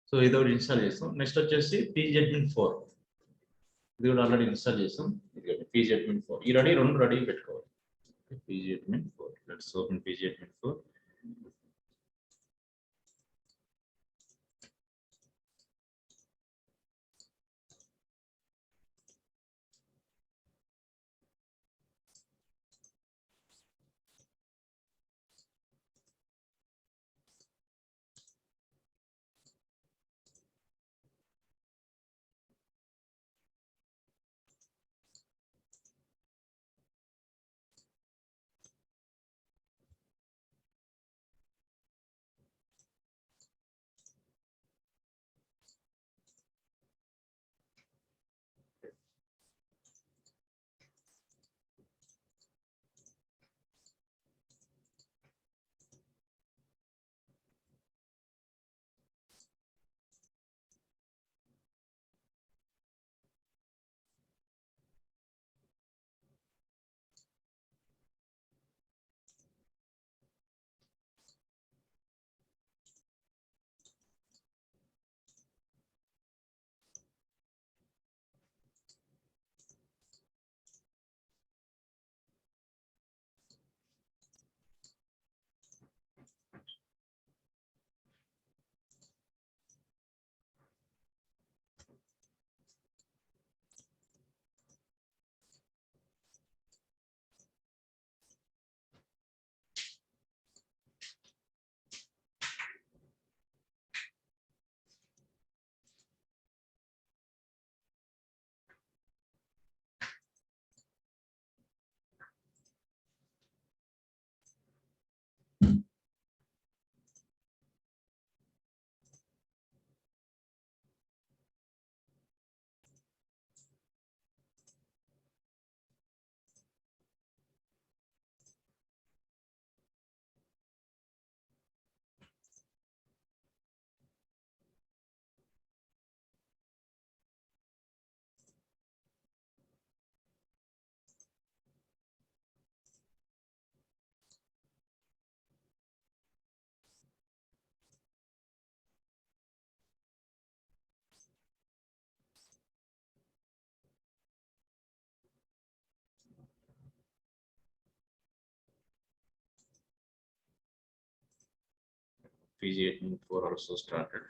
So ఇది ఒకటి install చేస్తాం. నెక్స్ట్ వచ్చేసి pgAdmin 4 ఇది కూడా ఆల్రెడీ ఇన్స్టాల్ చేస్తాం. ఇది pgAdmin 4 ఈ రెండు రెడీ పెట్టుకోవాలి. pgAdmin 4 let's open pgAdmin 4. pgAdmin 4 also started.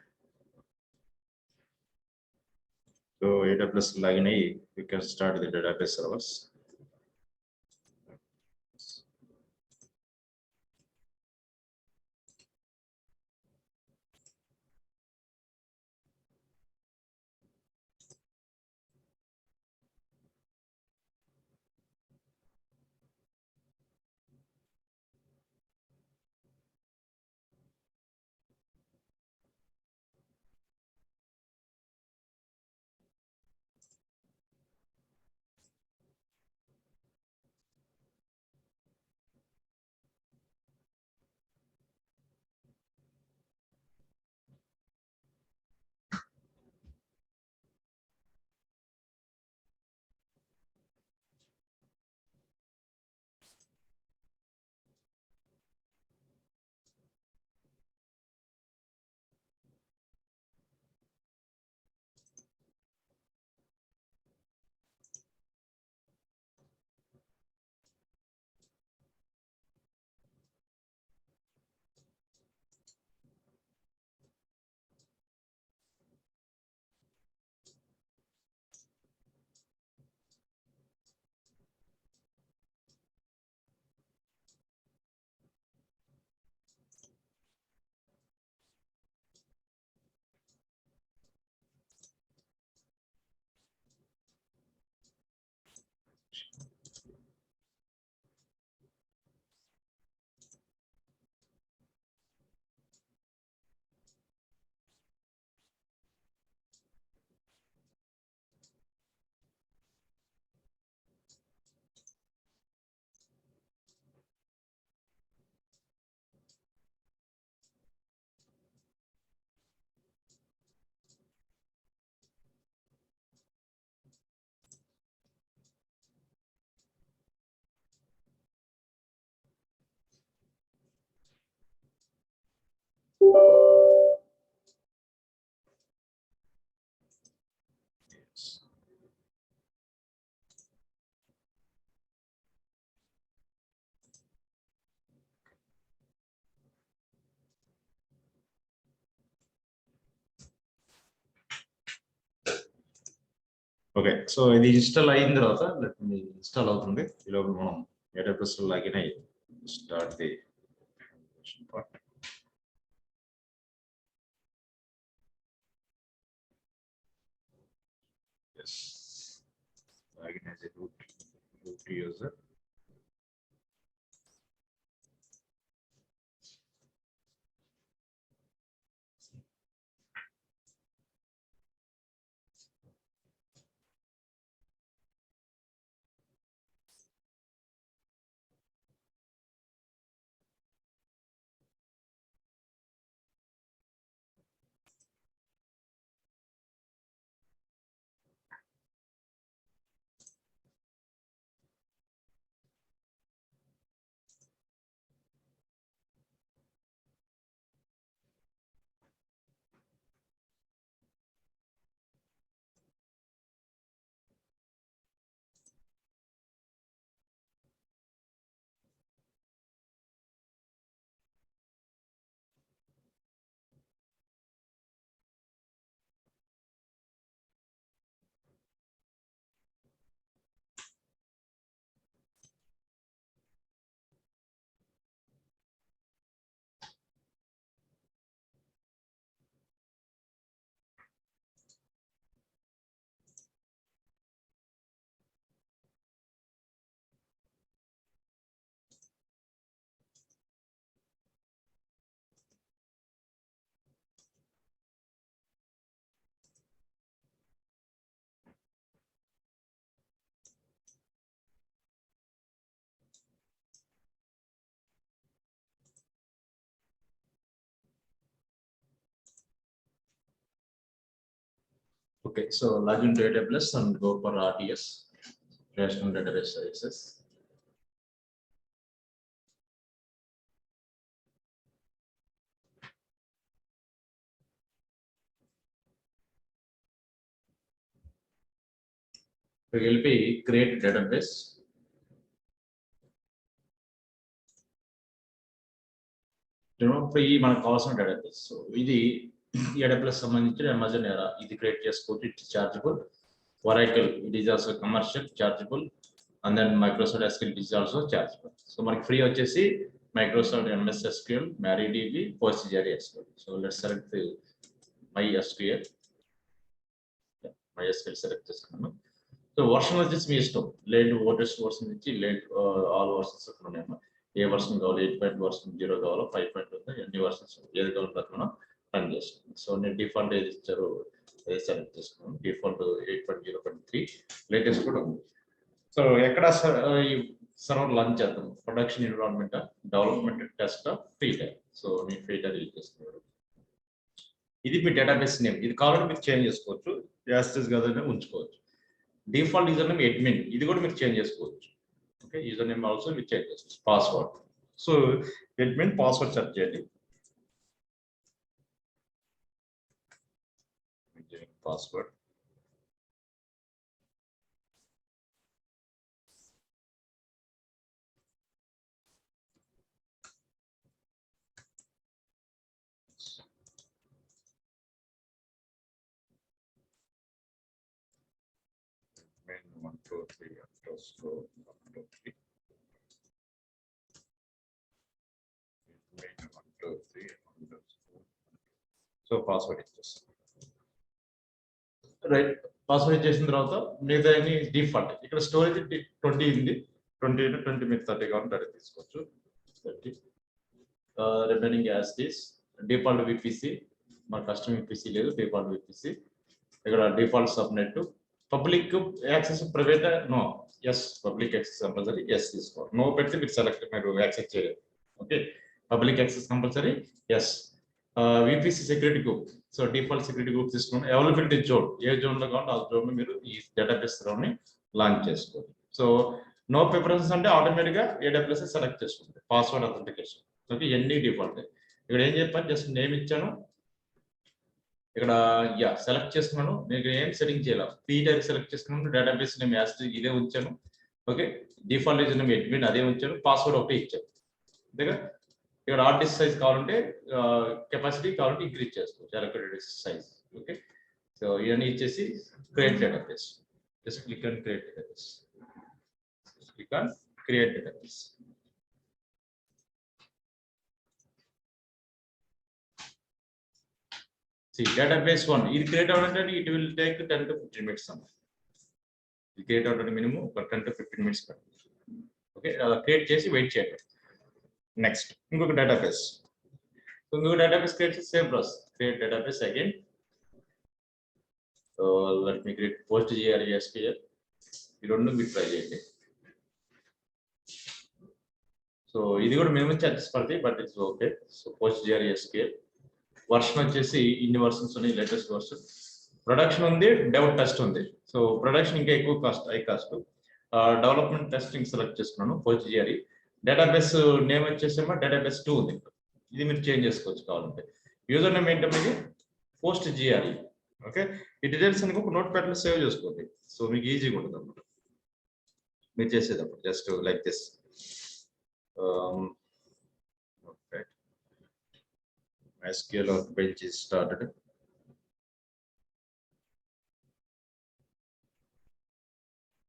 So AWS login అయ్యి we can start the database servers. Okay, so ఇది ఇన్స్టాల్ అయిన తర్వాత ఇన్స్టాల్ అవుతుంది. ఈ లోపల మనం AWS లాగిన్ అయ్యి start the part. Yes, login as a root user. Okay, so log into AWS and go for RTS, Relational Database Services. We will be create database. మనకు కావాల్సిన డేటాబేస్. సో ఇది AWS సంబంధించిన Amazon ఎరా, ఇది create చేసుకోవచ్చు. It's chargeable. Oracle, it is also commercial, chargeable, and then Microsoft SQL is also chargeable. So మనకి free వచ్చేసి Microsoft MS SQL, MariaDB, PostgreSQL. So let's select the MySQL. MySQL select చేసుకున్నాను. So version వచ్చేసి మీ ఇష్టం. Late ఓటెస్ట్ version నుంచి late all versions ఉన్నాయమ్మా. ఏ version కావాలి, 8 version 0 కావాలో 5 ఉంది, ఎన్ని వర్షన్స్ ఏది కావాలో మనం రన్ చేస్తాం. సో నేను డిఫాల్ట్ ఏది ఇచ్చారో అదే సెలెక్ట్ చేసుకున్నాను. డిఫాల్ట్ 8.0.3 లేటెస్ట్ కూడా ఉంది. సో ఎక్కడ ఈ సర్వర్ లాంచ్ చేద్దాం? Production environment, development, test, feature. So నేను ఫీటర్ యూజ్ చేస్తున్నాను. ఇది మీ డేటాబేస్ నేమ్. ఇది కావాలంటే మీరు చేంజ్ చేసుకోవచ్చు, యాస్టెస్ కదనే ఉంచుకోవచ్చు. డిఫాల్ట్ యూజర్ నేమ్ అడ్మిన్, ఇది కూడా మీరు చేంజ్ చేసుకోవచ్చు. ఓకే, యూజర్ నేమ్ ఆల్సో మీరు చేంజ్ చేసుకోవచ్చు. Password, so admin password search చేయండి. Password main 1 2 3 underscore 1 2 3 main 1 2 3 underscore. So password ఇచ్చేస్తాం. రైట్, పాస్వర్డ్ ఇచ్చేసిన తర్వాత మిగతా డిఫాల్ట్. ఇక్కడ స్టోరేజ్ 20 ఉంది. 20 మీద 30 కావాలంటే అది తీసుకోవచ్చు. 30 remaining as this. Default VPC, మన కస్టమర్ విపిసి లేదు, డిఫాల్ట్ విపిసి. ఇక్కడ default subnet. Public access, private no, yes. Public access compulsory yes తీసుకోవాలి. నో పెడితే మీరు సెలెక్ట్, మీరు యాక్సెస్ చేయలేదు. Okay, public access compulsory yes. VPC security group, so default security group తీసుకుని availability zone, ఏ zone లో కావాలంటే ఆ జోన్ లో మీరు ఈ డేటాబేస్ ని లాంచ్ చేసుకోవాలి. సో నో ప్రిఫరెన్స్ అంటే ఆటోమేటిక్ గా AWS సెలెక్ట్ చేసుకుంటుంది. Password authentication. ఓకే, ఎన్ని డిఫాల్ట్. ఇక్కడ ఏం చెప్పాను, జస్ట్ నేమ్ ఇచ్చాను. ఇక్కడ సెలెక్ట్ చేసుకున్నాను. మీకు ఏం సెట్టింగ్ చేయాలి, ఫీటర్ సెలెక్ట్ చేసుకున్నాను. డేటాబేస్ నేమ్ యాస్ట్రిక్ ఇదే ఉంచాను. Okay, default user name admin అదే ఉంచాను. పాస్వర్డ్ ఒకటి ఇచ్చాను. అంతేగా. ఇక్కడ ఆర్టిస్ట్ సైజ్ కావాలంటే కెపాసిటీ కావాలంటే ఇంక్రీజ్ చేసుకోవచ్చు, అలొకేటెడ్ సైజ్. ఓకే, సో ఇవన్నీ ఇచ్చేసి create database. Just click on create database. Click on create database. See, database one. It create out it will take 10 to 15 minutes. It create out minimum 10 to 15 minutes. Okay, create chesi wait check. Next, ingo database. So ingo database create same process. Create database again. So let me create PostgreSQL. You don't know me try it. So ఇది కూడా minimum charges పడతాయి, but it's okay. So PostgreSQL version వచ్చేసి ఇన్ని versions ఉన్నాయి, latest version. Production ఉంది, dev test ఉంది. So production ఇంకా ఎక్కువ cost, high cost. Development testing select చేసుకున్నాను పోస్ట్గ్రే. డేటాబేస్ నేమ్ వచ్చేసేమో డేటాబేస్ 2 ఉంది. ఇది మీరు చేంజ్ చేసుకోవచ్చు కావాలంటే. యూజర్ నేమ్ ఏంటంటే ఇది పోస్ట్గ్రే. ఓకే, ఈ డీటెయిల్స్ అన్ని ఒక నోట్ ప్యాడ్ లో సేవ్ చేసుకోండి. సో మీకు ఈజీగా ఉంటుంది అన్నమాట మీరు చేసేటప్పుడు. Just like this. MySQL workbench is started.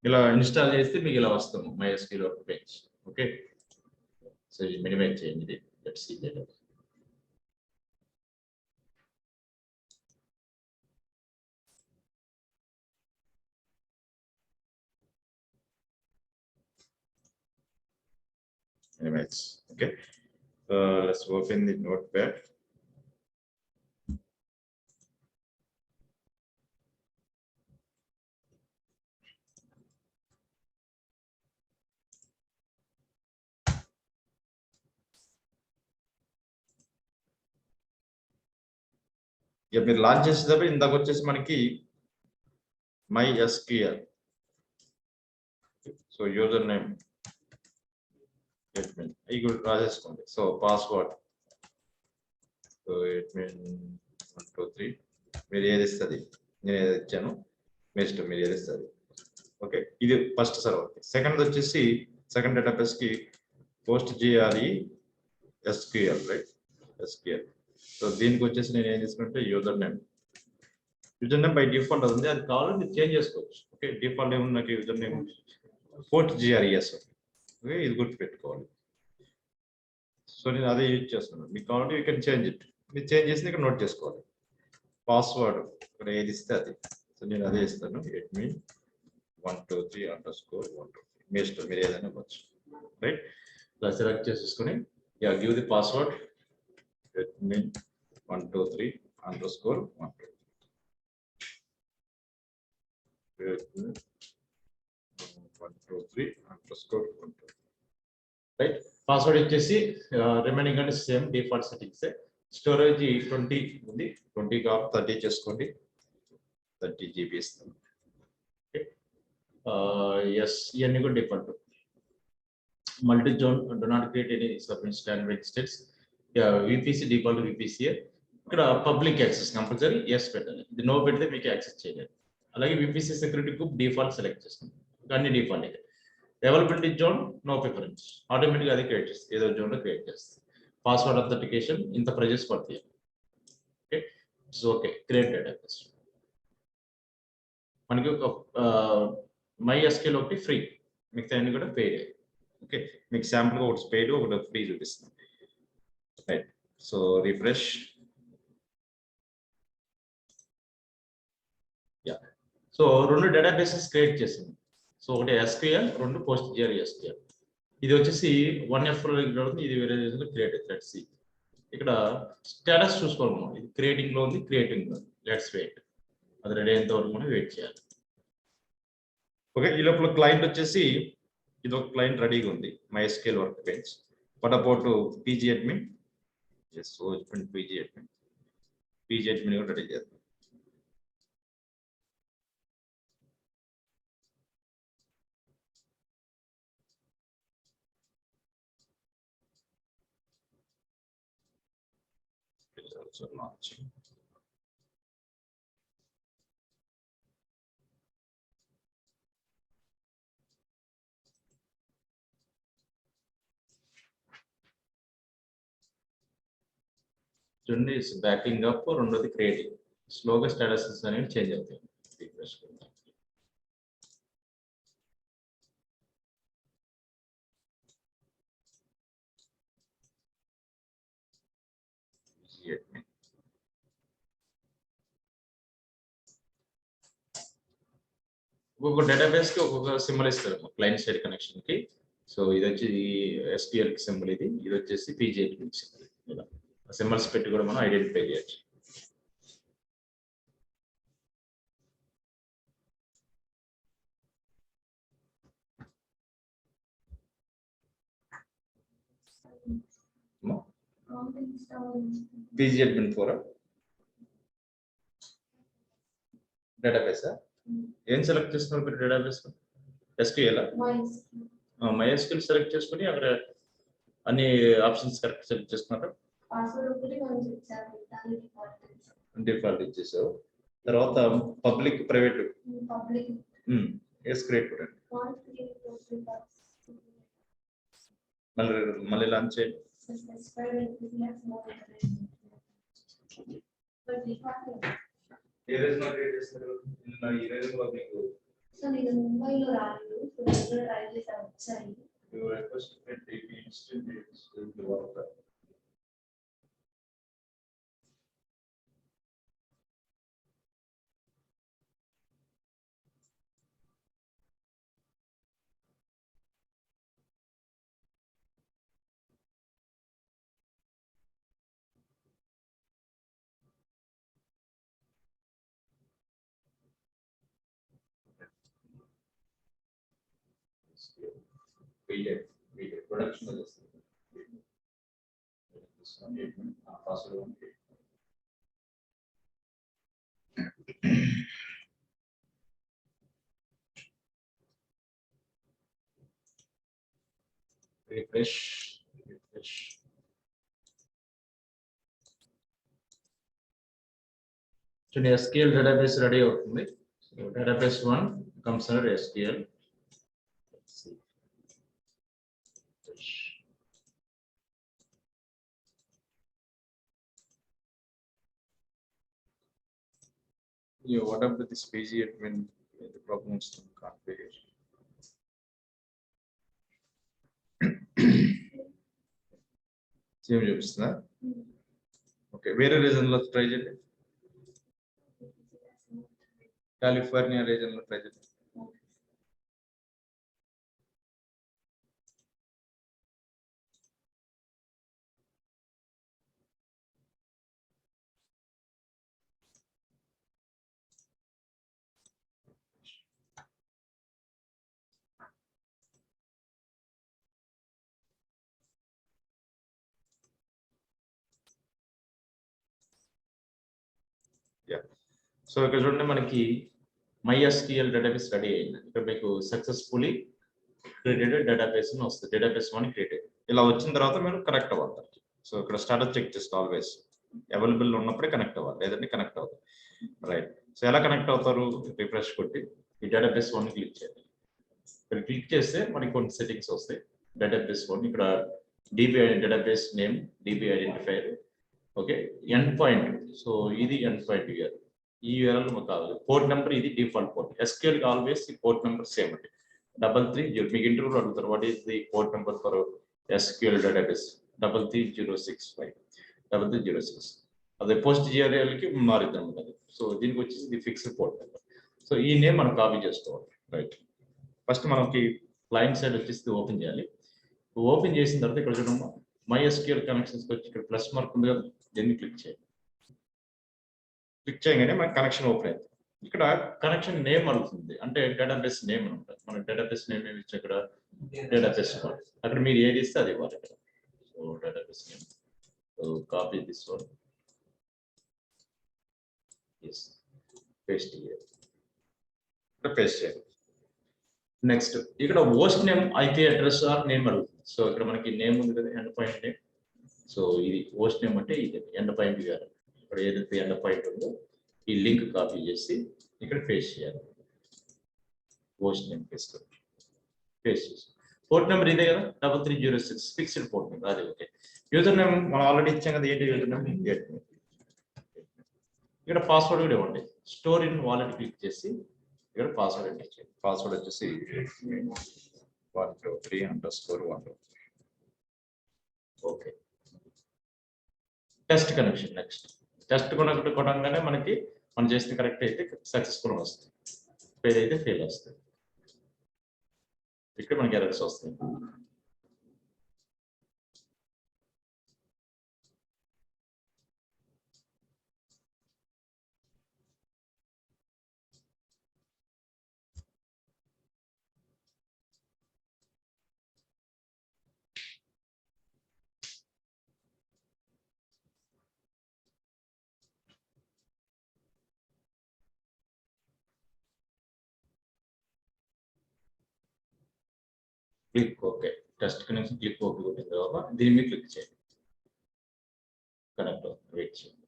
ఇలా ఇన్స్టాల్ చేస్తే మీకు ఇలా వస్తాము MySQL workbench. ఓకే, సో ఇది మినిమైజ్ చేయండి. Let's see that. Minimize. Okay, let's open the notepad. ఇక మీరు లాంచ్ చేసేటప్పుడు ఇందాక వచ్చేసి మనకి MySQL. So user name admin అవి కూడా రాసేసుకోండి. సో పాస్వర్డ్, సో admin 1 2 3 మీరు ఏది ఇస్తుంది, నేను ఏది ఇచ్చాను మీ ఇష్టం, మీరు ఏది ఇస్తుంది. ఓకే, ఇది ఫస్ట్ సర్వర్. సెకండ్ వచ్చేసి సెకండ్ డేటాబేస్ కి PostgreSQL, రైట్, SQL. సో దీనికి వచ్చేసి నేను ఏం తీసుకుంటే యూజర్ నేమ్ బై డిఫాల్ట్ ఉంది, అది కావాలంటే మీరు చేంజ్ చేసుకోవచ్చు. ఓకే, డిఫాల్ట్ ఏముంది నాకు యూజర్ నేమ్ PostgreS. ఓకే, ఇది గుర్తు పెట్టుకోవాలి. సో నేను అదే యూజ్ చేస్తున్నాను. మీకు కావాలంటే యూ కెన్ చేంజ్ ఇట్. మీరు చేంజ్ చేసి ఇక్కడ నోట్ చేసుకోవాలి. పాస్వర్డ్ ఇక్కడ ఏది ఇస్తే అది. సో నేను అదే ఇస్తాను, admin 1 2 3 _ 1 2 3. మీ ఇష్టం, మీరు ఏదైనా ఇవ్వచ్చు. రైట్, ఇలా సెలెక్ట్ చేసేసుకొని give the password admin 1 2 3 _ 1 2. admin 1 2 3 _ 1 2. Right, password వచ్చేసి రిమైనింగ్ అంటే సేమ్ డిఫాల్ట్ సెట్టింగ్స్. స్టోరేజ్ 20 ఉంది, 20 కాప్ 30 చేసుకోండి. 30 GB ఇస్తాను. ఓకే, ఎస్, ఇవన్నీ కూడా default. Multi zone, do not create any submit standard states. VPC default VPC. ఇక్కడ పబ్లిక్ యాక్సెస్ కంపల్సరీ ఎస్ పెట్టాలి. ఇది నో పెడితే మీకు యాక్సెస్ చేయలేదు. అలాగే VPC security group default select చేసుకోండి. అన్ని default. Availability zone no preference, ఆటోమేటిక్గా అది క్రియేట్ చేస్తుంది, ఏదో జోన్ లో క్రియేట్ చేస్తుంది. పాస్వర్డ్ అథెంటికేషన్ ఇంత ప్రైజెస్ పడతాయి. Okay, it's okay. Create database మనకి ఒక MySQL ఒకటి ఫ్రీ, మిగతా అన్ని కూడా పెయిడ్. ఓకే, మీకు శాంపుల్ ఒకటి పెయిడ్ ఒకటి ఫ్రీ చూపిస్తుంది. Right, so refresh. Yeah, so 2 databases create చేసింది. సో ఒకటి SQL, 2 PostgreSQL. ఇది వచ్చేసి 1F ఇది వేరే క్రియేట్. లెట్స్ సీ, ఇక్కడ స్టేటస్ చూసుకోవాలి మనం. ఇది క్రియేటింగ్ లో ఉంది, క్రియేటింగ్ లో. లెట్స్ వెయిట్, అది రెడీ అయ్యేంత వరకు మనం వెయిట్ చేయాలి. ఓకే, ఈ లోపల క్లయింట్ వచ్చేసి ఇది ఒక క్లయింట్ రెడీగా ఉంది, MySQL workbench. What about PGadmin? yes, so open PGadmin కూడా రెడీ చేద్దాం. also launching. One is backing up or under the creating. Slow status is change. pgadmin. ఒక్కొక్క డేటాబేస్ కి ఒక్కొక్క సింబల్ ఇస్తారు క్లయింట్ సైడ్ కనెక్షన్ కి. So ఇది వచ్చి SQL కి సింబల్, ఇది వచ్చేసి pgadmin సింబల్. ఇలా సింబల్స్ పెట్టి కూడా మనం ఐడెంటిఫై చేయొచ్చు. pgadmin 4 డేటాబేస్ ఏం సెలెక్ట్ చేస్తున్నారు మీరు డేటాబేస్? SQL MySQL సెలెక్ట్ చేసుకుని అక్కడ అన్ని ఆప్షన్స్ కరెక్ట్ సెలెక్ట్ చేసుకున్నారు. డిఫాల్ట్ ఇచ్చేసావు. తర్వాత పబ్లిక్ ప్రైవేట్ క్రియేట్ కూడా మళ్ళీ లాంచ్ చేయండి. ఏ రోజున క్రియేట్ చేస్తారు? ఈ రోజు మీకు నేను ముంబైలో రాలేదు, ట్రై చేశాను వచ్చాయి. You request that they be instantly to work. Video production is this one password one. Refresh. So SQL database ready అవుతుంది. So database 1 comes under SQL. Let's see. Yeah, what about this pgadmin the problems to configuration? Same చూపిస్తుందా? Okay, వేరే region లో try చేయండి. California region లో try చేయండి. So ఇక్కడ చూడండి, మనకి MySQL డేటాబేస్ రెడీ అయింది. ఇక్కడ మీకు సక్సెస్ఫుల్లీ క్రియేటెడ్ డేటాబేస్ అని వస్తుంది. Database 1 created. ఇలా వచ్చిన తర్వాత మీరు కనెక్ట్ అవ్వాలి. సో ఇక్కడ స్టాటస్ చెక్ చేస్తే ఆల్వేస్ అవైలబుల్ ఉన్నప్పుడే కనెక్ట్ అవ్వాలి, లేదంటే కనెక్ట్ అవుతారు. రైట్. సో ఎలా కనెక్ట్ అవుతారు? రిఫ్రెష్ కొట్టి ఈ డేటాబేస్ 1 క్లిక్ చేయండి. ఇక్కడ క్లిక్ చేస్తే మనకి కొన్ని సెట్టింగ్స్ వస్తాయి. డేటాబేస్ 1 ఇక్కడ DB database name, DB identifier, okay, end point. So ఇది ఎండ్ పాయింట్ ఇయర్. ఈ URL మాకు కావాలి. పోర్ట్ నెంబర్ ఇది డిఫాల్ట్ పోర్ట్. SQL ఆల్వేస్ ఈ పోర్ట్ నెంబర్ సేమ్ అండి, 330. మీకు ఇంటర్వ్యూలో అడుగుతారు what is the port number for SQL database? 33065 3306. అదే పోస్ట్ GRL కి మారిద్దాం కదా. సో దీనికి వచ్చేసి ఇది ఫిక్స్డ్ పోర్ట్ నెంబర్. సో ఈ నేమ్ మనం కాపీ చేసుకోవాలి. రైట్. ఫస్ట్ మనకి క్లయింట్ సైడ్ వచ్చేసి ఓపెన్ చేయాలి. ఓపెన్ చేసిన తర్వాత ఇక్కడ చూడమ్మా, MySQL కనెక్షన్స్ వచ్చి ఇక్కడ ప్లస్ మార్క్ ఉంది కదా, దీన్ని క్లిక్ చేయండి. క్లిక్ చేయగానే మనకి కనెక్షన్ ఓపెన్ అవుతుంది. ఇక్కడ కనెక్షన్ నేమ్ అడుగుతుంది, అంటే డేటాబేస్ నేమ్ అని ఉంటుంది. మన డేటాబేస్ నేమ్ ఏమి ఇచ్చి ఇక్కడ డేటాబేస్ అక్కడ మీరు ఏది ఇస్తే అది ఇవ్వాలి ఇక్కడ. So database name, so copy this one, paste ఇక్కడ పేస్ట్ చేయాలి. నెక్స్ట్ ఇక్కడ host name, IP address or name అడుగుతుంది. సో ఇక్కడ మనకి నేమ్ ఉంది కదా, ఎండ్ పాయింట్ నేమ్. సో ఇది హోస్ట్ నేమ్ అంటే ఇది ఎండ్ పాయింట్ URL. ఇక్కడ ఏదైతే ఎండ్ పాయింట్ ఉందో ఈ లింక్ కాపీ చేసి ఇక్కడ పేస్ట్ చేయాలి. హోస్ట్ నేమ్ పేస్ట్ చేసి పోర్ట్ నెంబర్ ఇదే కదా, 3306 ఫిక్స్డ్ పోర్ట్ నెంబర్, అది ఓకే. యూజర్ నేమ్ మనం ఆల్రెడీ ఇచ్చాం కదా, ఏంటి యూజర్ నేమ్? ఇక్కడ పాస్వర్డ్ కూడా ఇవ్వండి. స్టోర్ ఇన్ వాలెట్ క్లిక్ చేసి ఇక్కడ పాస్వర్డ్ ఎంటర్ చేయండి. పాస్వర్డ్ వచ్చేసి 123_1. Okay. Test connection next test కొనగానే మనకి మనం చేసిన కరెక్ట్ అయితే సక్సెస్ఫుల్ వస్తుంది, ఫెయిల్ అయితే ఫెయిల్ వస్తుంది. ఇక్కడ మనకి ఎర్రర్స్ వస్తాయి. Click okay, test connection click okay కొట్టిన తర్వాత దీని మీద క్లిక్ చేయండి. కనెక్ట్ వెయిట్ చేయండి.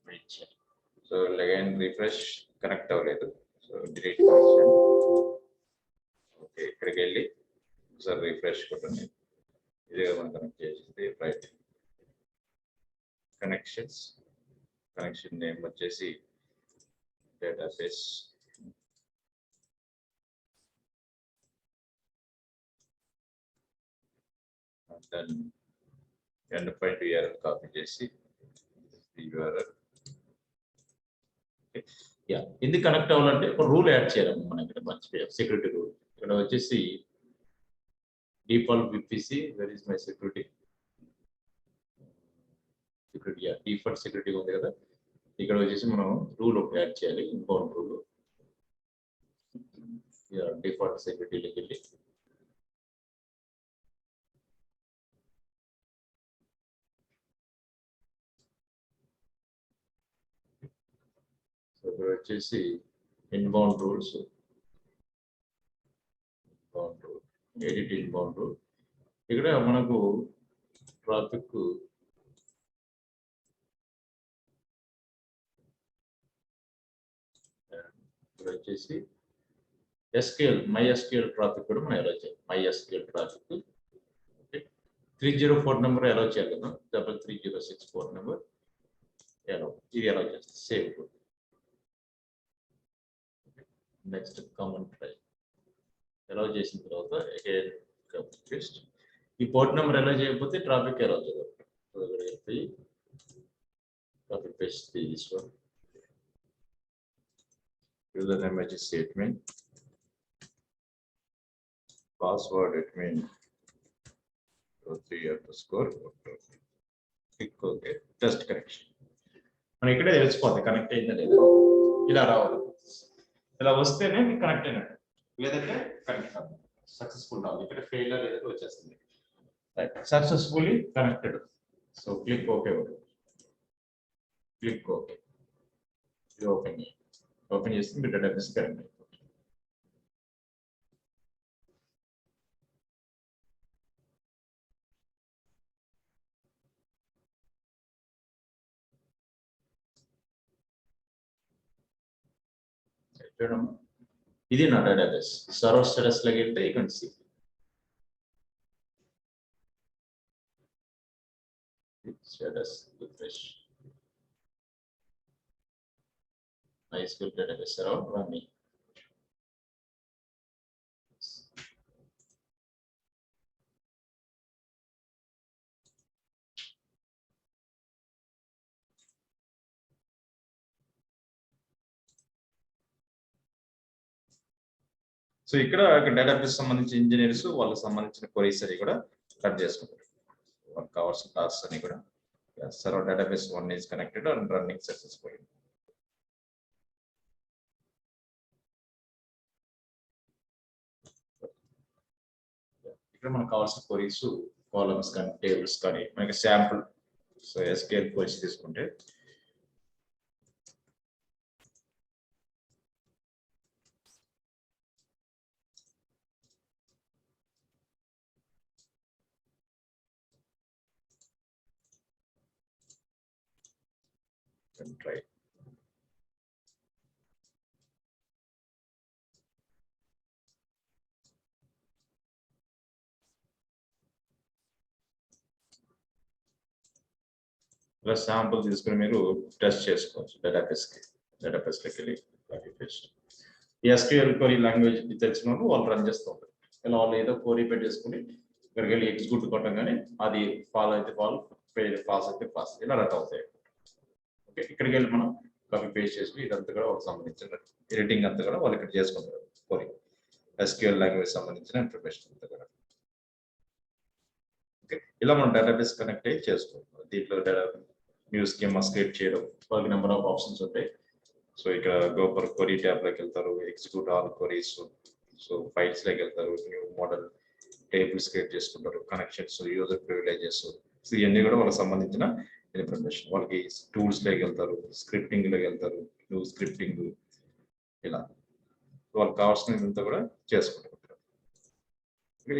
వెయిట్ చేయండి. సో అగైన్ రిఫ్రెష్, కనెక్ట్ అవ్వలేదు. So delete connection. ఓకే, ఇక్కడికి వెళ్ళి ఒకసారి రిఫ్రెష్ కొట్టండి. ఇదే మనం కనెక్ట్ చేసింది. రైట్, కనెక్షన్స్, కనెక్షన్ నేమ్ వచ్చేసి డేటాబేస్. దాన్ని ఎండ్ పాయింట్ URL కాపీ చేసి URL. యా, ఇది కనెక్ట్ అవ్వాలంటే ఒక రూల్ యాడ్ చేయాలి మనం. ఇక్కడ మర్చిపోయాం సెక్యూరిటీ రూల్. ఇక్కడ వచ్చేసి default VPC, where is my security, security default security ఉంది కదా, ఇక్కడ వచ్చేసి మనం రూల్ ఒకటి యాడ్ చేయాలి, ఇంపార్టెంట్ రూల్. డిఫాల్ట్ సెక్యూరిటీలోకి వెళ్ళి ఇక్కడ వచ్చేసి inbound rules, edit inbound rule. ఇక్కడ మనకు ట్రాఫిక్ ఇక్కడ వచ్చేసి SQL MySQL ట్రాఫిక్ కూడా మనం ఎలా చేయాలి. MySQL ట్రాఫిక్ 304 నెంబర్ ఎలా చేయాలి కదా, 33064 నెంబర్ ఎలా, ఇది ఎలా చేస్తుంది. సేవ్. నెక్స్ట్ కామన్ ట్రై ఎలా చేసిన తర్వాత అగైన్ కాపీ పేస్ట్. ఈ పోర్ట్ నెంబర్ ఎలా చేయకపోతే ట్రాఫిక్ ఎలా చదవాలి. Copy paste this one. User name వచ్చేసి statement, password admin 3 click okay. Test connection మనం ఇక్కడే తెలిసిపోతుంది కనెక్ట్ అయిందా లేదా. ఇలా రావాలి, ఇలా వస్తేనే మీకు కనెక్ట్ అయినట్టు, లేదంటే కనెక్ట్ కాదు, సక్సెస్ఫుల్ రావాలి. ఇక్కడ ఫెయిల్యూర్ ఏదైతే వచ్చేస్తుంది. Right, successfully connected. So click okay, click okay. ఇది ఓపెన్ చేస్తే మీ డేటాబేస్ కనెక్ట్ అయిపోతుంది. ఇది నా డేటాబేస్. సర్వర్ స్టేటస్ లోకి వెళ్తే ఇక్కడ status refresh. MySQL database server running. So ఇక్కడ డేటాబేస్ సంబంధించిన ఇంజనీర్స్ వాళ్ళకి సంబంధించిన క్వరీస్ అని కూడా కట్ చేసుకుంటారు. వాళ్ళకి కావాల్సిన టాస్క్స్ అని కూడా. Server database 1 is connected and running successfully. ఇక్కడ మనకు కావాల్సిన క్వరీస్, కాలమ్స్ కానీ టేబుల్స్ కానీ మనకి శాంపుల్. సో SQL క్వరీస్ తీసుకుంటే try. ఇలా శాంపుల్ తీసుకుని మీరు టెస్ట్ చేసుకోవచ్చు డేటాబేస్కి వెళ్ళి కాపీ పేస్ట్. ఈ ఎస్క్యూఎల్ క్వరీ లాంగ్వేజ్ తెలిసిన వాళ్ళు రన్ చేస్తూ ఉంటారు. ఇలా వాళ్ళు ఏదో క్వరీ పెట్టేసుకుని ఇక్కడికి వెళ్ళి ఎగ్జిక్యూట్ కొట్టంగానే అది ఫాల్ అయితే పాస్ అయితే పాస్ ఇలా రన్ అవుతాయి. ఓకే, ఇక్కడికి వెళ్ళి మనం కాపీ పేస్ట్ చేసి ఇదంతా కూడా వాళ్ళకి సంబంధించిన ఎడిటింగ్ అంతా కూడా వాళ్ళు ఇక్కడ చేసుకుంటారు. క్వరీ ఎస్క్యూఎల్ లాంగ్వేజ్ సంబంధించిన ఇన్ఫర్మేషన్ అంతా కూడా. ఓకే, ఇలా మనం డేటాబేస్ కనెక్ట్ అయ్యి చేసుకుంటాం. దీంట్లో న్యూ స్కీమా క్రియేట్ చేయడం, వాళ్ళకి నెంబర్ ఆఫ్ ఆప్షన్స్ ఉంటాయి. సో ఇక్కడ గోపర్ క్వరీ ట్యాబ్ లోకి వెళ్తారు, execute all queries, so files లోకి వెళ్తారు, న్యూ మోడల్ టేబుల్స్ క్రియేట్ చేసుకుంటారు, కనెక్షన్స్, యూజర్ ప్రివిలేజెస్, సో ఇవన్నీ కూడా వాళ్ళకి సంబంధించిన ఇన్ఫర్మేషన్. వాళ్ళకి టూల్స్ లోకి వెళ్తారు, స్క్రిప్టింగ్ లోకి వెళ్తారు, న్యూ స్క్రిప్టింగ్, ఇలా వాళ్ళకి కావాల్సినంత కూడా చేసుకుంటారు.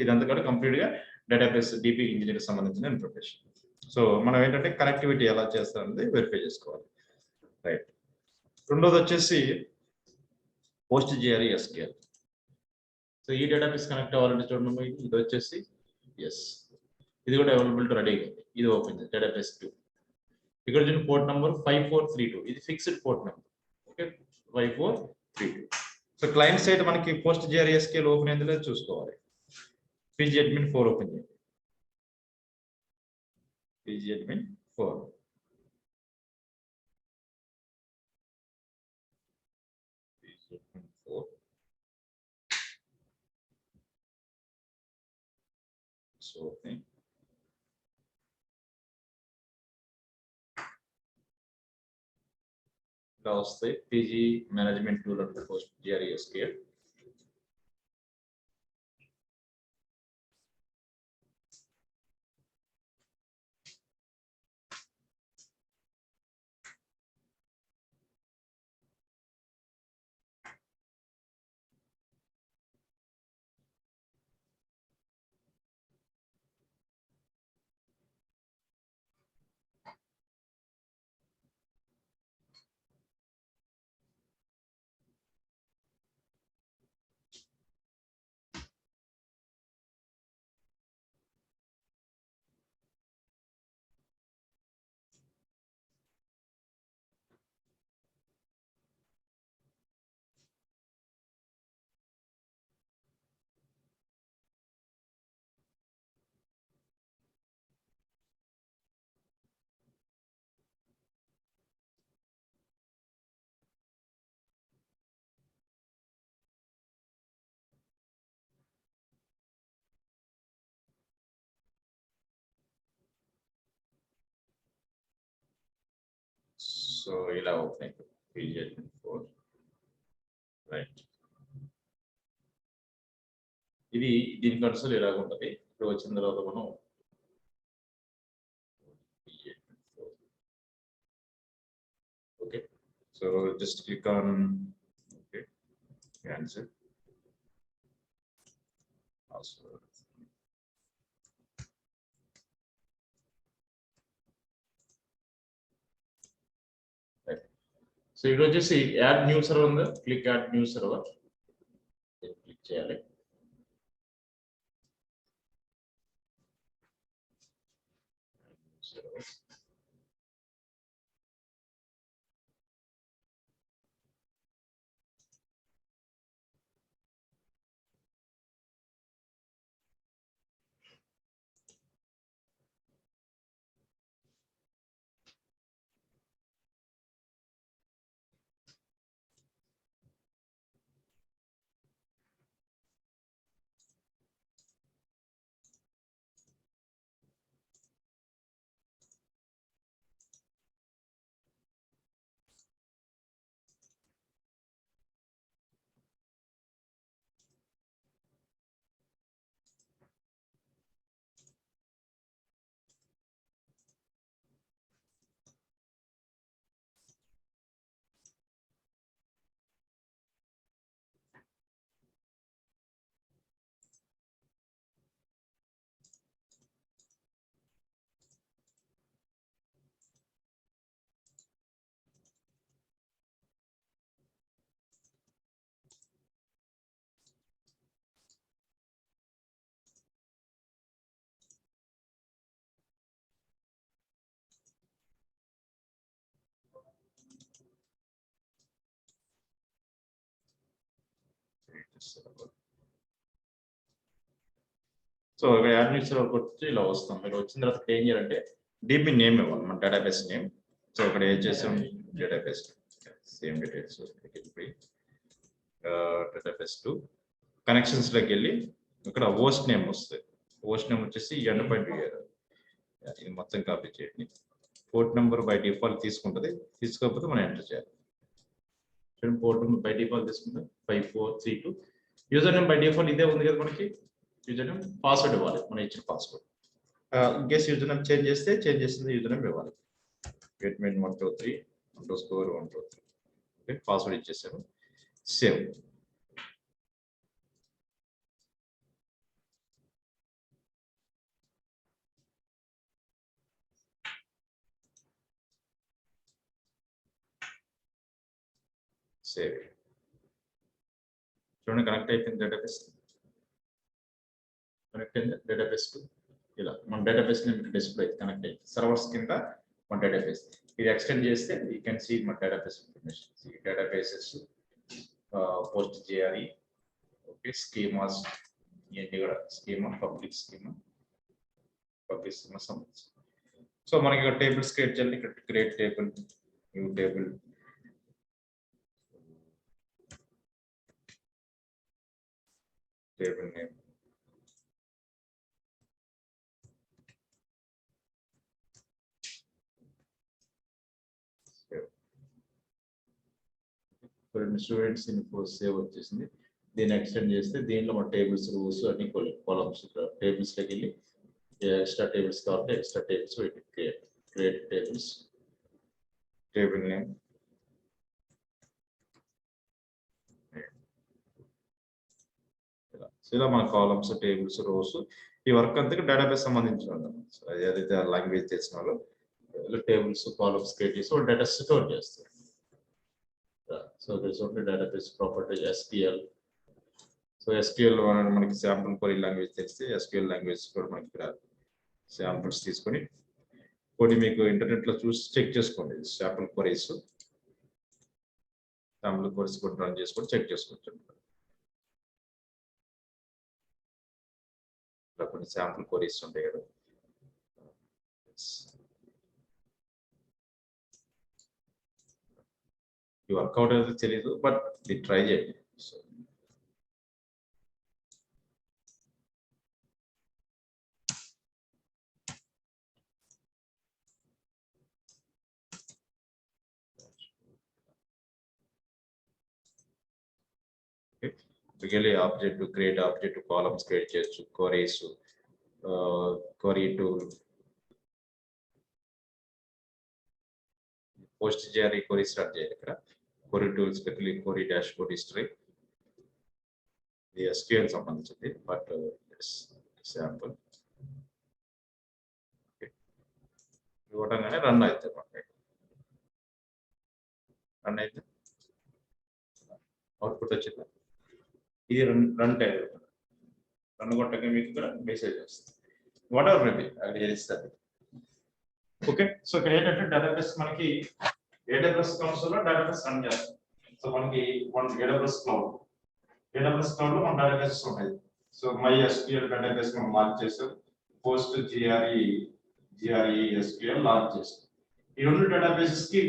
ఇదంతా కూడా కంప్లీట్ గా డేటాబేస్ డిబి ఇంజనీర్ సంబంధించిన ఇన్ఫర్మేషన్. సో మనం ఏంటంటే కనెక్టివిటీ ఎలా చేస్తారనేది వెరిఫై చేసుకోవాలి. రైట్. రెండోది వచ్చేసి పోస్ట్ జిఆర్ఈ ఎస్క్యూఎల్. సో ఈ డేటాబేస్ కనెక్ట్ అవ్వాలంటే చూడండి, ఇది వచ్చేసి ఎస్, ఇది కూడా అవైలబిలిటీ రెడీగా ఉంది. ఇది ఓపెన్ డేటాబేస్ 2. ఇక్కడ చూడండి పోర్ట్ నెంబర్ 5432, ఇది fixed port number. Okay, 5432. So client side మనకి పోస్ట్ జిఆర్ఈ ఎస్క్యూఎల్ ఓపెన్ అయిందో లేదో చూసుకోవాలి. pgadmin 4 ఓపెన్ చేయండి. pgadmin 4. pgadmin 4. So open. ఇలా వస్తాయి పీజీ మేనేజ్మెంట్ టూల్ అంటే పోస్ట్ జిఆర్ఈ ఎస్క్యూఎల్. సో ఇలా ఓపెన్ pgadmin 4. రైట్. ఇది దీని కన్సోల్ ఇలాగ ఉంటుంది. ఇప్పుడు వచ్చిన తర్వాత మనం okay, so just click on okay cancel password. So ఇక్కడ వచ్చేసి యాడ్ న్యూ సర్వర్ ఉందా, click add new server click చేయాలి. సో ఇక్కడ యాడ్ న్యూ సర్వర్ వచ్చి ఇలా వస్తాం. మీరు వచ్చిన తర్వాత ఏం చేయాలంటే డిబి నేమ్ ఇవ్వాలి, మన డేటాబేస్ నేమ్. సో ఇక్కడ ఏం చేసాం, database same details database to connections లోకి వెళ్ళి ఇక్కడ హోస్ట్ నేమ్ వస్తుంది. హోస్ట్ నేమ్ వచ్చేసి ఎండ్ పాయింట్ ఇది మొత్తం కాపీ చేయండి. పోర్ట్ నెంబర్ బై డిఫాల్ట్ తీసుకుంటుంది, తీసుకోకపోతే మనం ఎంటర్ చేయాలి. పోర్ట్ నెంబర్ బై డిఫాల్ట్ తీసుకుంటే 5432. యూజర్ నేమ్ బై డిఫాల్ట్ ఇదే ఉంది కదా మనకి. యూజర్ నేమ్ పాస్వర్డ్ ఇవ్వాలి, మనం ఇచ్చిన password. In case user name change చేస్తుంది యూజర్ నేమ్ ఇవ్వాలి. గెట్మెయిన్ 123_123. ఓకే, పాస్వర్డ్ ఇచ్చేసాను. సేవ్. సేవ్. చూడండి కనెక్ట్ అయిపోయింది డేటాబేస్. కనెక్ట్ అయింది డేటాబేస్ టు ఇలా మన డేటాబేస్ డిస్ప్లే కనెక్ట్ అయ్యింది. సర్వర్స్ కింద మన డేటాబేస్. ఇది ఎక్స్టెండ్ చేస్తే యూ కెన్ సీ మన database information. Databases, post GRE, okay, schemas, ఇవన్నీ కూడా స్కీమా, పబ్లిక్ స్కీమా సంబంధించి. సో మనకి ఇక్కడ టేబుల్స్ క్రియేట్ చేయాలి. ఇక్కడ create table, new table, table name, students info save వచ్చేసింది. దీన్ని ఎక్స్టెండ్ చేస్తే దీనిలో మన టేబుల్స్, రూల్స్ అన్ని కాలమ్స్ టేబుల్స్ లోకి వెళ్ళి ఎక్స్ట్రా టేబుల్స్ కావాలంటే extra tables create tables, table name, ఇలా మన కాలమ్స్, టేబుల్స్, రోస్ ఈ వర్క్ అంతా డేటాబేస్ సంబంధించిన ఏదైతే లాంగ్వేజ్ తెలిసిన వాళ్ళు టేబుల్స్, కాలమ్స్ క్రియేట్ చేసి వాళ్ళు డేటా స్టోర్ చేస్తారు. So this only database property SQL. So SQL మనకి శాంపుల్ క్వరీ లాంగ్వేజ్ తెలిస్తే SQL లాంగ్వేజ్ కూడా మనకి రాదు. శాంపుల్స్ తీసుకొని కొన్ని మీకు ఇంటర్నెట్ లో చూసి చెక్ చేసుకోండి. శాంపుల్ క్వరీస్ కూడా రన్ చేసుకొని చెక్ చేసుకోవచ్చు. కొన్ని శాంపుల్ క్వరీస్ ఉంటాయి కదా. ఈ వర్కౌట్ అయితే తెలియదు, బట్ ఇది ట్రై చేయండి. Really object to create object to columns create చేయొచ్చు. queries, query tool, post GRE queries run చేయాలి. ఇక్కడ query tools కి query dashboard history ఇది SQL సంబంధించింది, బట్ శాంపుల్ ఇవ్వటంగానే రన్ అవుతుంది. రన్ అయితే అవుట్పుట్ వచ్చింది. ఇది రన్ టైం రన్ కొట్టగా మీకు ఇక్కడ మెసేజ్ వస్తుంది. వాట్ ఎవర్ మేబీ అది ఇస్తుంది. ఓకే, సో ఇక్కడ ఏంటంటే డేటాబేస్ మనకి AWS కన్సోల్ లో డేటాబేస్ రన్ చేస్తాం. సో మనకి AWS క్లౌడ్ లో మన డేటాబేసెస్ ఉన్నాయి. సో MySQL డేటాబేస్ మనం లాంచ్ చేస్తాం. పోస్ట్ జిఆర్ఈ SQL లాంచ్ చేస్తాం. ఈ రెండు డేటాబేసెస్ కి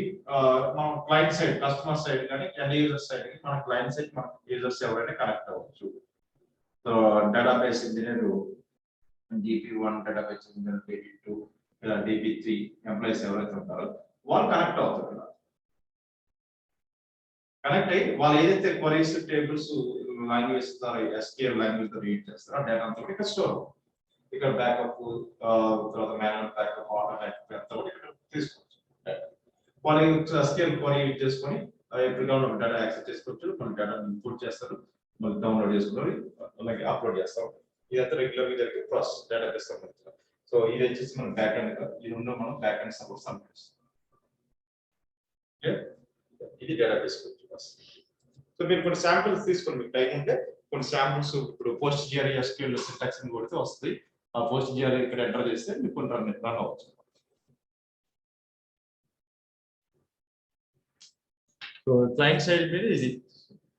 మనం క్లయింట్ సైడ్, కస్టమర్ సైడ్ కానీ ఎండ్ యూజర్ సైడ్ మన క్లయింట్ సైడ్ మన యూజర్స్ ఎవరైనా కనెక్ట్ అవ్వచ్చు. So database engineer DB1, database engineer DB2 ఇలా DB3 ఎంప్లాయీస్ ఎవరైతే ఉంటారో వాళ్ళు కనెక్ట్ అవుతారు. కనెక్ట్ అయ్యి వాళ్ళు ఏదైతే queries, tables language SQL language తో రీడ్ చేస్తారో ఆ డేటా అంతా ఇక్కడ స్టోర్. ఇక్కడ బ్యాకప్, తర్వాత మాన్యువల్ బ్యాకప్, ఆటో బ్యాకప్ అంతా కూడా ఇక్కడ తీసుకోవచ్చు. వాళ్ళు SQL క్వరీ యూజ్ చేసుకొని ఎప్పటికప్పుడు డేటా యాక్సెస్ చేసుకోవచ్చు. మన డేటా ఇన్పుట్ చేస్తారు, మళ్ళీ డౌన్లోడ్ చేసుకుని అలాగే అప్లోడ్ చేస్తాం. ఇదంతా రెగ్యులర్ గా జరిగే ప్రాసెస్ డేటాబేస్ సంబంధించిన. సో ఇది వచ్చేసి మనం బ్యాక్ ఎండ్, ఇది ఉన్న మనం బ్యాక్ ఎండ్ సపోర్ట్ సంబంధిస్తాం. ఇది డేటాబేస్ గురించి. సో మీరు కొన్ని శాంపిల్స్ తీసుకొని మీకు టైం ఉంటే కొన్ని శాంపిల్స్ ఇప్పుడు పోస్ట్ జిఆర్ఈ SQL సింటాక్స్ ని కొడితే వస్తుంది. ఆ పోస్ట్ జిఆర్ఈ ఇక్కడ ఎంటర్ చేస్తే మీకు కొన్ని రన్ అవ్వచ్చు. సో క్లయింట్ సైడ్ మీద ఇది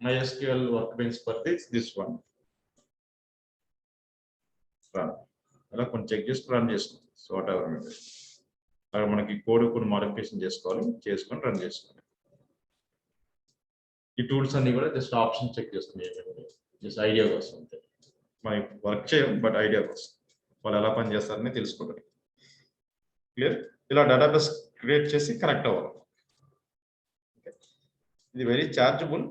MySQL workbench for this one. Run. అలా కొంచెం చెక్ చేసి రన్ చేసుకోండి. సో వాట్ ఎవర్ అక్కడ మనకి కోడ్ కొన్ని మాడిఫికేషన్ చేసుకొని రన్ చేసుకోండి. ఈ టూల్స్ అన్ని కూడా జస్ట్ ఆప్షన్ చెక్ చేసుకుని జస్ట్ ఐడియా కోసం అంతే. మనకి వర్క్ చేయం బట్ ఐడియా కోసం వాళ్ళు ఎలా పని చేస్తారని తెలుసుకోవడానికి. క్లియర్? ఇలా డేటాబేస్ క్రియేట్ చేసి కనెక్ట్ అవ్వాలి. ఇది వెరీ చార్జబుల్.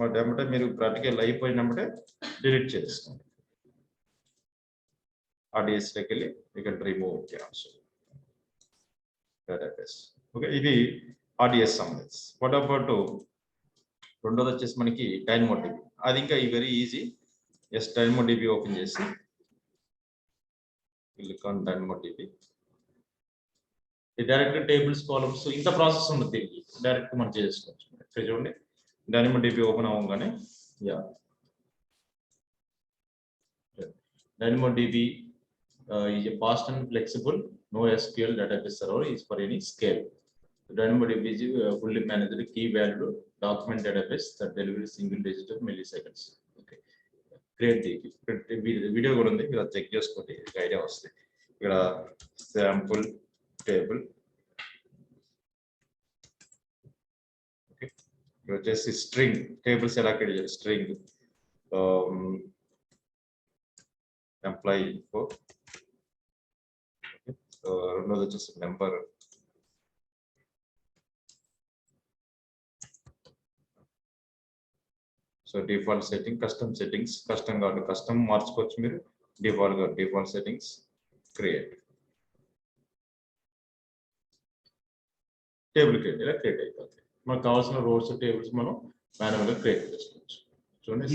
బట్ ఏమంటే మీరు ప్రాక్టికల్ అయిపోయినప్పుడే డిలీట్ చేసుకోండి. RDS లోకి వెళ్ళి you can remove also database. Okay, ఇది RDS సంబంధించి. వాట్ అబౌట్ రెండోది వచ్చేసి మనకి DynamoDB. అది ఇంకా very easy. Yes, DynamoDB open చేసి click on DynamoDB. Direct tables, columns ఇంత ప్రాసెస్ ఉంది దీనికి. డైరెక్ట్ మనం చేసుకోవచ్చు. చూడండి, DynamoDB ఓపెన్ అవ్వగానే DynamoDB is a fast and flexible NoSQL database server is for any scale. DynamoDB is a fully managed key value document database that delivers single digit of milliseconds. Okay, great. Video కూడా ఉంది, ఇలా check చేసుకోండి, idea వస్తుంది. ఇక్కడ sample table. Okay, ఇక్కడ వచ్చేసి string tables ఎలా create చేయాలి. String employee info. రెండోది వచ్చేసి number. So default setting, custom settings. Custom కాబట్టి కస్టమ్ మార్చుకోవచ్చు మీరు. డిఫాల్ట్ గా default settings create. Table create ఇలా క్రియేట్ అయిపోతుంది. మనకు కావాల్సిన రోడ్స్ టేబుల్స్ మనం మాన్యువల్ గా క్రియేట్ చేసుకోవచ్చు. చూడండి,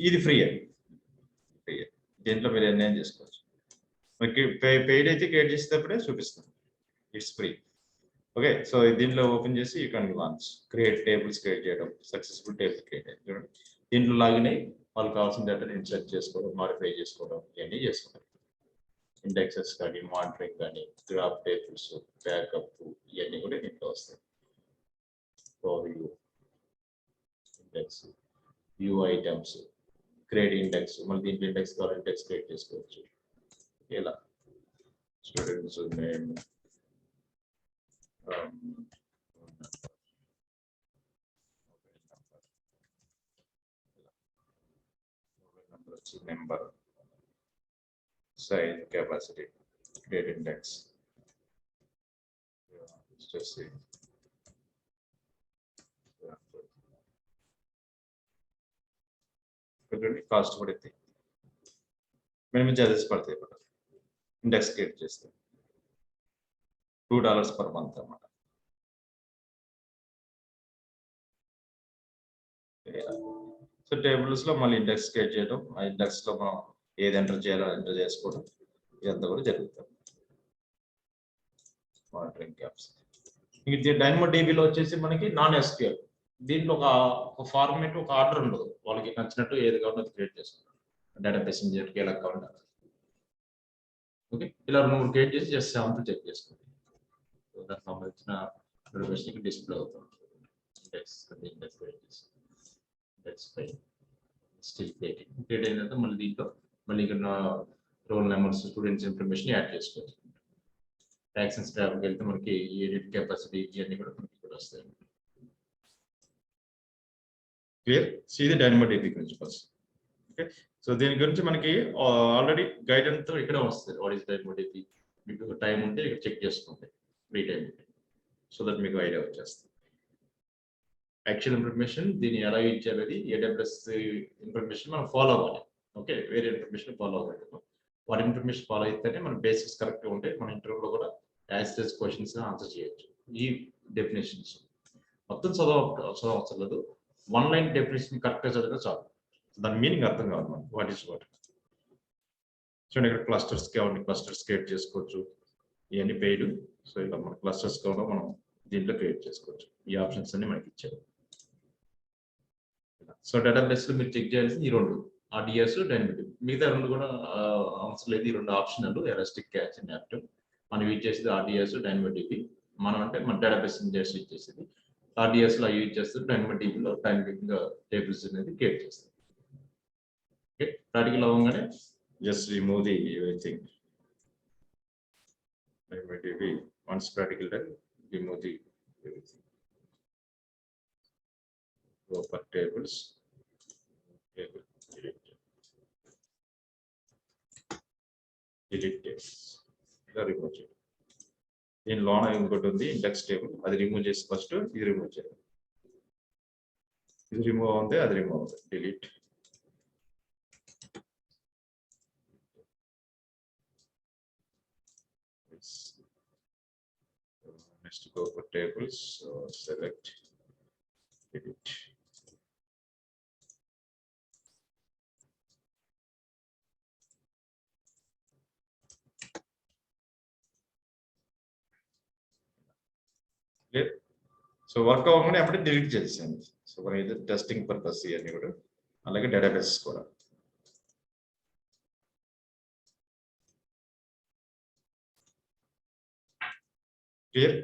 ఇది ఫ్రీ అండి. దీంట్లో మీరు నిర్ణయం చేసుకోవచ్చు. పెయిడ్ అయితే క్రియేట్ చేసేటప్పుడే చూపిస్తాను. It's free. ఓకే, సో దీంట్లో ఓపెన్ చేసి you can launch create tables. Create చేయడం సక్సెస్ఫుల్ టేబుల్ క్రియేట్ అయ్యి చూడండి. దీంట్లో లాగిన్ అయ్యి వాళ్ళు కావాల్సిన డేటాని ఇన్సర్ట్ చేసుకోవడం, మాడిఫై చేసుకోవడం ఇవన్నీ చేసుకుంటారు. ఇండెక్సెస్ కానీ, మానిటరింగ్ కానీ, గ్రాఫ్ టేబుల్స్, బ్యాకప్ ఇవన్నీ కూడా దీంట్లో వస్తాయి. Index, view items, create index. మళ్ళీ దీంట్లో ఇండెక్స్ ద్వారా ఇండెక్స్ క్రియేట్ చేసుకోవచ్చు. ఇలా students name, number, size, capacity, create index. Let's just see. Cost పడితే మినిమం చార్జెస్ పడతాయి. ఇండెక్స్ క్రియేట్ చేస్తే $2 per month అన్నమాట. సో టేబుల్స్ లో మళ్ళీ ఇండెక్స్ క్రియేట్ చేయడం, ఆ ఇండెక్స్ లో మనం ఏది ఎంటర్ చేయాలో ఎంటర్ చేసుకోవడం ఇదంతా కూడా జరుగుతుంది. Monitoring caps. ఇది DynamoDB లో వచ్చేసి మనకి నాన్ SQL. దీంట్లో ఒక ఫార్మేట్, ఒక ఆర్డర్ ఉండదు. వాళ్ళకి నచ్చినట్టు ఏది కావాలో అది క్రియేట్ చేసుకుంటారు. డేటాబేస్ ఇంజనీర్కి ఎలా కావాలి. ఓకే, ఇలా 3 క్రియేట్ చేసి జస్ట్ శాంపుల్ చెక్ చేసుకోండి. దానికి సంబంధించిన డేటాబేస్కి డిస్ప్లే అవుతుంది. ఇండెక్స్ క్రియేట్ చేసి ఇండెక్స్ పై స్టిల్ క్రియేట్ అయిన తర్వాత మళ్ళీ దీంట్లో మళ్ళీ ఇక్కడ role numbers, students information add చేసుకోవచ్చు. యాక్సెస్ ట్యాబ్కి వెళ్తే మనకి ఎడిట్ కెపాసిటీ ఇవన్నీ కూడా మనకి ఇక్కడ వస్తాయి. క్లియర్? ఇది DynamoDB గురించి ఫస్ట్. ఓకే, సో దీని గురించి మనకి ఆల్రెడీ గైడెన్స్ ఇక్కడ వస్తుంది. What is DynamoDB. మీకు టైం ఉంటే ఇక్కడ చెక్ చేసుకోండి, ఫ్రీ టైం ఉంటే, సో దట్ మీకు ఐడియా వచ్చేస్తుంది. యాక్చువల్ ఇన్ఫర్మేషన్ దీన్ని ఎలా యూజ్ చేయాలి, AWS ఇన్ఫర్మేషన్ మనం ఫాలో అవ్వాలి. ఓకే, వేరే ఇన్ఫర్మేషన్ ఫాలో అవ్వాలి. వాటి ఇన్ఫర్మేషన్ ఫాలో అయితేనే మన బేసిక్స్ కరెక్ట్గా ఉంటే మన ఇంటర్వ్యూలో కూడా యాజ్ క్వశ్చన్స్ ఆన్సర్ చేయొచ్చు. ఈ డెఫినేషన్స్ మొత్తం చదవవసరం లేదు. 1 లైన్ డెఫినేషన్ కరెక్ట్గా చదివితే చాలు. దాని మీనింగ్ అర్థం కావాలి మనకి. What is what. చూడండి, ఇక్కడ క్లస్టర్స్ కావాలి, క్లస్టర్స్ క్రియేట్ చేసుకోవచ్చు. ఇవన్నీ పెయిడ్. సో ఇలా మన క్లస్టర్స్ కావాలో మనం దీంట్లో క్రియేట్ చేసుకోవచ్చు. ఈ ఆప్షన్స్ అన్ని మనకి ఇచ్చారు. సో డేటాబేస్ లో మీరు చెక్ చేయాల్సింది ఈ 2, RDS, DynamoDB. మిగతా 2 కూడా అవసరం లేదు. ఈ 2 optional, elastic catch and active. మనం యూజ్ చేసేది RDS, DynamoDB. మనం అంటే మన డేటాబేస్ ఇంజెస్ట్ ఇచ్చేసేది RDS లో యూజ్ చేస్తూ DynamoDB లో డైనమిక్ గా టేబుల్స్ అనేది క్రియేట్ చేస్తాం. ఓకే, ప్రాక్టికల్ అవ్వగానే just remove the everything. DynamoDB once practical done, remove the everything. Go for tables, table, delete tables. ఇలా రిమూవ్ చేయాలి. దీనిలోన ఇంకోటి ఉంది ఇండెక్స్ టేబుల్, అది రిమూవ్ చేసి ఫస్ట్ ఇది రిమూవ్ చేయాలి. ఇది రిమూవ్ అవుతుంది, అది రిమూవ్ అవుతుంది. Delete. Next go for tables, so select, delete. Clear? So work అవ్వగానే అప్పుడే డిలీట్ చేసేసాను. సో మనం ఇది టెస్టింగ్ పర్పస్ ఇవన్నీ కూడా, అలాగే డేటాబేస్ కూడా. క్లియర్?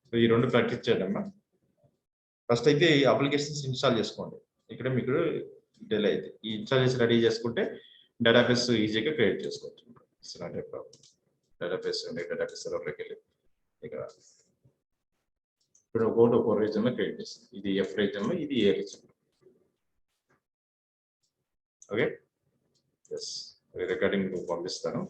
సో ఈ రెండు ప్రాక్టీస్ చేద్దామా. ఫస్ట్ అయితే ఈ అప్లికేషన్స్ ఇన్స్టాల్ చేసుకోండి. ఇక్కడ మీకు డిలే అయితే ఈ ఇన్స్టాల్ చేసి రెడీ చేసుకుంటే డేటాబేస్ ఈజీగా క్రియేట్ చేసుకోవచ్చు. It's not a problem. Database సర్వర్లోకి వెళ్ళి ఇక్కడ ఇప్పుడు ఒక రీజన్ లో క్రియేట్ చేస్తుంది. ఇది ఎఫ్ రీజన్ లో, ఇది ఏ రీజన్ లో. ఓకే, ఎస్ రికార్డింగ్ పంపిస్తాను.